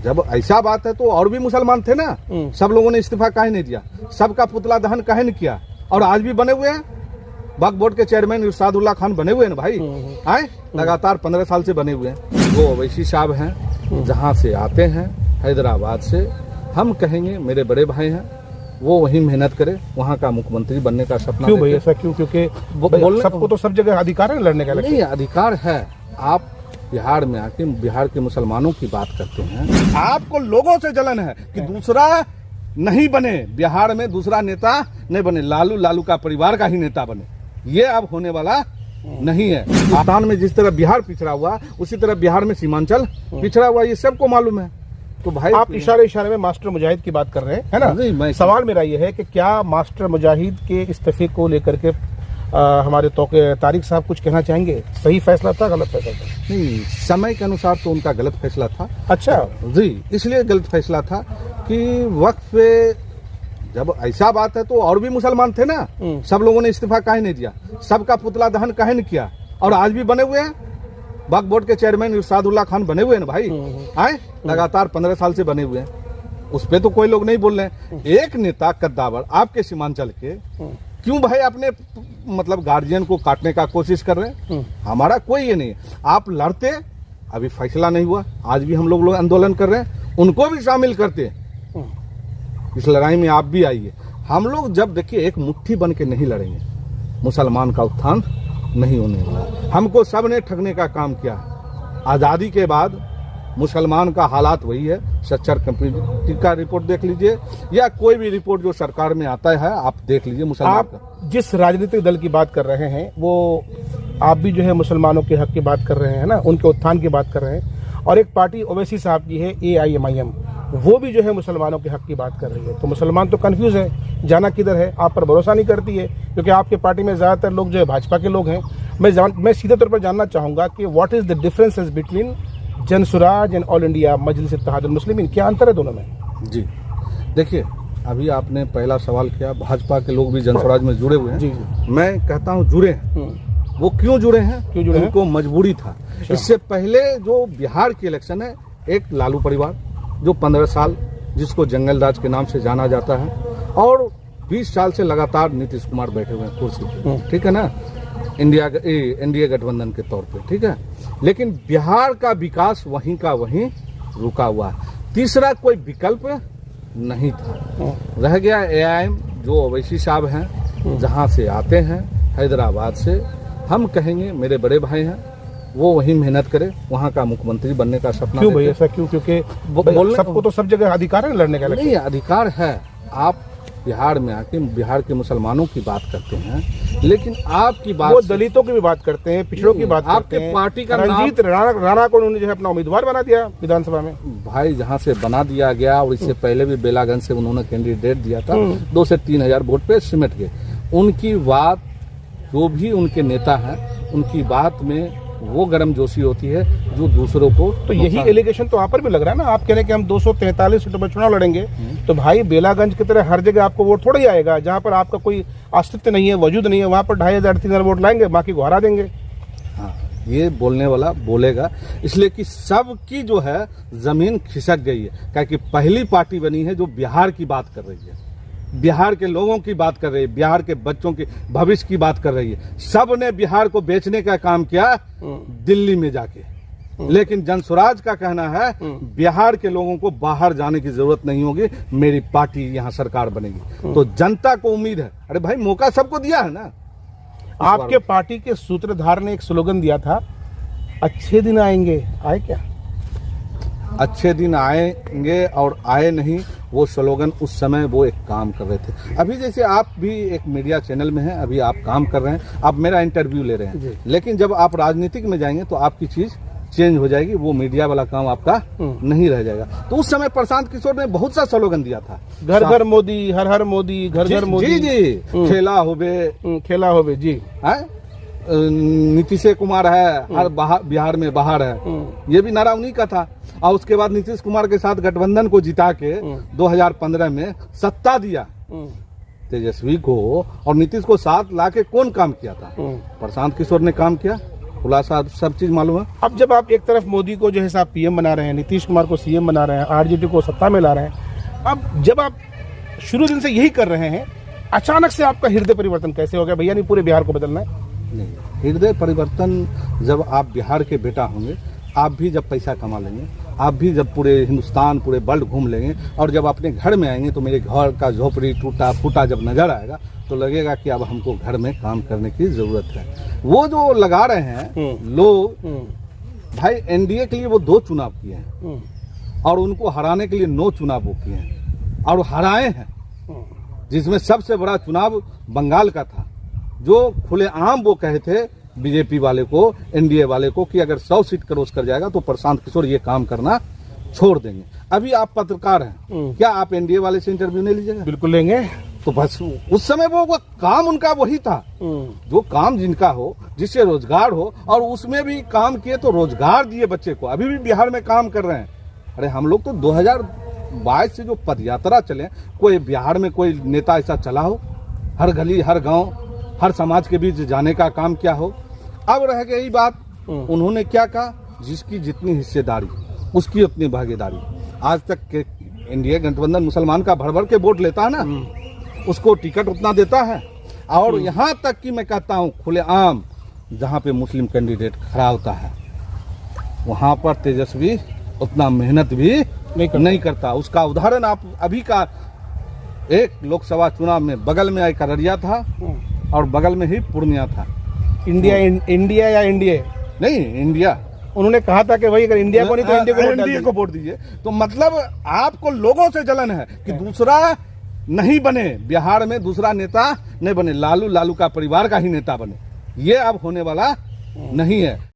जब ऐसा बात है तो और भी मुसलमान थे ना, सब लोगों ने इस्तीफा काहे नहीं दिया, सबका पुतला दहन काहे नहीं किया, और आज भी बने हुए हैं। वक्फ बोर्ड के चेयरमैन इरशादुल्लाह खान बने हुए हैं ना भाई, आए लगातार 15 साल से बने हुए हैं। वो ओवैसी साहब हैं, जहाँ से आते हैं हैदराबाद से, हम कहेंगे मेरे बड़े भाई हैं, वो वहीं मेहनत करे, वहाँ का मुख्यमंत्री बनने का सपना। क्यों भाई ऐसा क्यों? क्योंकि सबको तो सब जगह अधिकार है लड़ने का। नहीं, अधिकार है। आप बिहार में आके बिहार के मुसलमानों की बात करते हैं, आपको लोगों से जलन है कि दूसरा नहीं बने, बिहार में दूसरा नेता नहीं बने, लालू का परिवार का ही नेता बने, ये अब होने वाला नहीं है। पाकिस्तान में जिस तरह बिहार पिछड़ा हुआ, उसी तरह बिहार में सीमांचल पिछड़ा हुआ, ये सबको मालूम है। तो भाई आप इशारे में मास्टर मुजाहिद की बात कर रहे हैं, है ना? नहीं, सवाल मेरा ये है कि क्या मास्टर मुजाहिद के इस्तीफे को लेकर के हमारे तारिक साहब कुछ कहना चाहेंगे? सही फैसला था, गलत फैसला था? नहीं, समय के अनुसार तो उनका गलत फैसला था। अच्छा जी, इसलिए गलत फैसला था कि वक्त पे जब ऐसा बात है तो और भी मुसलमान थे ना, सब लोगों ने इस्तीफा काहे नहीं दिया, सबका पुतला दहन काहे नहीं किया, और आज भी बने हुए हैं। वक्फ बोर्ड के चेयरमैन इरशादुल्लाह खान बने हुए हैं ना भाई, आए लगातार 15 साल से बने हुए हैं, उस पे तो कोई लोग नहीं बोल रहे हैं। एक नेता कद्दावर आपके सीमांचल के क्यों भाई अपने मतलब गार्जियन को काटने का कोशिश कर रहे हैं? हमारा कोई ये नहीं है। आप लड़ते, अभी फैसला नहीं हुआ, आज भी हम लोग आंदोलन कर रहे हैं, उनको भी शामिल करते, इस लड़ाई में आप भी आइए। हम लोग जब देखिए एक मुट्ठी बन के नहीं लड़ेंगे, मुसलमान का उत्थान नहीं होने वाला। हमको सब ने ठगने का काम किया। आज़ादी के बाद मुसलमान का हालात वही है। सच्चर कमेटी का रिपोर्ट देख लीजिए, या कोई भी रिपोर्ट जो सरकार में आता है आप देख लीजिए। मुसलमान आप जिस राजनीतिक दल की बात कर रहे हैं, वो आप भी जो है मुसलमानों के हक की बात कर रहे हैं ना, उनके उत्थान की बात कर रहे हैं, और एक पार्टी ओवैसी साहब की है AIMIM, वो भी जो है मुसलमानों के हक की बात कर रही है। तो मुसलमान तो कंफ्यूज है, जाना किधर है, आप पर भरोसा नहीं करती है, क्योंकि आपके पार्टी में ज्यादातर लोग जो है भाजपा के लोग हैं। मैं सीधे तौर पर जानना चाहूंगा कि what is the differences between Jansuraaj and all India Majlis Ittehadul Muslimeen, क्या अंतर है दोनों में? जी देखिए, अभी आपने पहला सवाल किया, भाजपा के लोग भी जनसुराज में जुड़े हुए हैं। जी मैं कहता हूँ जुड़े हैं। वो क्यों जुड़े हैं? उनको मजबूरी था। इससे पहले जो बिहार की इलेक्शन है, एक लालू परिवार जो 15 साल जिसको जंगल राज के नाम से जाना जाता है, और 20 साल से लगातार नीतीश कुमार बैठे हुए हैं कुर्सी पे, ठीक है ना, एनडीए गठबंधन के तौर पे, ठीक है। लेकिन बिहार का विकास वहीं का वहीं रुका हुआ है। तीसरा कोई विकल्प नहीं था, रह गया AIM जो ओवैसी साहब हैं, जहां से आते हैं हैदराबाद से। हम कहेंगे मेरे बड़े भाई हैं, वो वहीं मेहनत करे, वहाँ का मुख्यमंत्री बनने का सपना। क्यों भाई ऐसा क्यों? क्योंकि सबको तो सब जगह अधिकार है लड़ने का। नहीं, अधिकार है। आप बिहार में आके बिहार के मुसलमानों की बात करते हैं, लेकिन आपकी बात, वो दलितों की भी बात करते हैं, पिछड़ों की बात करते हैं। आपके पार्टी का रणजीत राणा को उन्होंने जो है अपना उम्मीदवार बना दिया विधानसभा में। भाई जहाँ से बना दिया गया, और इससे पहले भी बेलागंज से उन्होंने कैंडिडेट दिया था, 2 से 3 हजार वोट पे सिमट गए। उनकी बात, जो भी उनके नेता हैं, उनकी बात में वो गर्मजोशी होती है जो दूसरों को। तो यही एलिगेशन तो आप पर भी लग रहा है ना, आप कह रहे हैं कि हम 243 सीटों पर चुनाव लड़ेंगे, तो भाई बेलागंज की तरह हर जगह आपको वोट थोड़ा ही आएगा। जहां पर आपका कोई अस्तित्व नहीं है, वजूद नहीं है, वहां पर 2500-3000 वोट लाएंगे, बाकी को हरा देंगे। हाँ, ये बोलने वाला बोलेगा, इसलिए कि सबकी जो है जमीन खिसक गई है, क्योंकि पहली पार्टी बनी है जो बिहार की बात कर रही है, बिहार के लोगों की बात कर रही है, बिहार के बच्चों के भविष्य की बात कर रही है। सब ने बिहार को बेचने का काम किया दिल्ली में जाके, लेकिन जनसुराज का कहना है बिहार के लोगों को बाहर जाने की जरूरत नहीं होगी, मेरी पार्टी यहाँ सरकार बनेगी। तो जनता को उम्मीद है। अरे भाई, मौका सबको दिया है ना। आपके पार्टी के सूत्रधार ने एक स्लोगन दिया था, अच्छे दिन आएंगे, आए क्या? अच्छे दिन आएंगे और आए नहीं, वो स्लोगन उस समय वो एक काम कर रहे थे। अभी जैसे आप भी एक मीडिया चैनल में हैं, अभी आप काम कर रहे हैं, आप मेरा इंटरव्यू ले रहे हैं, लेकिन जब आप राजनीतिक में जाएंगे तो आपकी चीज चेंज हो जाएगी, वो मीडिया वाला काम आपका नहीं रह जाएगा। तो उस समय प्रशांत किशोर ने बहुत सा स्लोगन दिया था, घर घर मोदी, हर हर मोदी, घर घर मोदी, जी, खेला होबे जी है। नीतीश कुमार है, हर बिहार में बाहर है, ये भी नारा उन्हीं का था। और उसके बाद नीतीश कुमार के साथ गठबंधन को जिता के 2015 में सत्ता दिया तेजस्वी को, और नीतीश को साथ लाके कौन काम किया था? प्रशांत किशोर ने काम किया। खुलासा सब चीज मालूम है। अब जब आप एक तरफ मोदी को जो है साहब पीएम बना रहे हैं, नीतीश कुमार को सीएम बना रहे हैं, आरजेडी को सत्ता में ला रहे हैं, अब जब आप शुरू दिन से यही कर रहे हैं, अचानक से आपका हृदय परिवर्तन कैसे हो गया? भैया नहीं, पूरे बिहार को बदलना है। नहीं, हृदय परिवर्तन जब आप बिहार के बेटा होंगे, आप भी जब पैसा कमा लेंगे, आप भी जब पूरे हिंदुस्तान पूरे वर्ल्ड घूम लेंगे और जब अपने घर में आएंगे तो मेरे घर का झोपड़ी टूटा फूटा जब नजर आएगा तो लगेगा कि अब हमको घर में काम करने की जरूरत है। वो जो लगा रहे हैं लोग, भाई एनडीए के लिए वो 2 चुनाव किए हैं और उनको हराने के लिए 9 चुनाव वो किए हैं और हराए हैं, जिसमें सबसे बड़ा चुनाव बंगाल का था, जो खुलेआम वो कहे थे बीजेपी वाले को, एनडीए वाले को कि अगर 100 सीट क्रॉस कर जाएगा तो प्रशांत किशोर ये काम करना छोड़ देंगे। अभी आप पत्रकार हैं, क्या आप एनडीए वाले से इंटरव्यू नहीं लीजिएगा? बिल्कुल लेंगे। तो बस उस समय वो काम उनका वही था, जो काम जिनका हो, जिससे रोजगार हो, और उसमें भी काम किए तो रोजगार दिए बच्चे को। अभी भी बिहार में काम कर रहे हैं। अरे हम लोग तो 2022 से जो पदयात्रा चले, कोई बिहार में कोई नेता ऐसा चला हो, हर गली हर गांव हर समाज के बीच जाने का काम क्या हो। अब रह गई बात, उन्होंने क्या कहा, जिसकी जितनी हिस्सेदारी उसकी उतनी भागीदारी। आज तक के इंडिया गठबंधन मुसलमान का भर भर के वोट लेता है ना, उसको टिकट उतना देता है। और यहाँ तक कि मैं कहता हूँ खुलेआम, जहाँ पे मुस्लिम कैंडिडेट खड़ा होता है वहाँ पर तेजस्वी उतना मेहनत भी नहीं करता। उसका उदाहरण आप अभी का, एक लोकसभा चुनाव में बगल में एक अररिया था और बगल में ही पूर्णिया था। इंडिया या इंडिया नहीं, इंडिया। उन्होंने कहा था कि भाई अगर इंडिया को नहीं तो इंडिया को वोट दीजिए। तो मतलब आपको लोगों से जलन है कि दूसरा नहीं बने, बिहार में दूसरा नेता नहीं बने, लालू का परिवार का ही नेता बने। ये अब होने वाला नहीं है।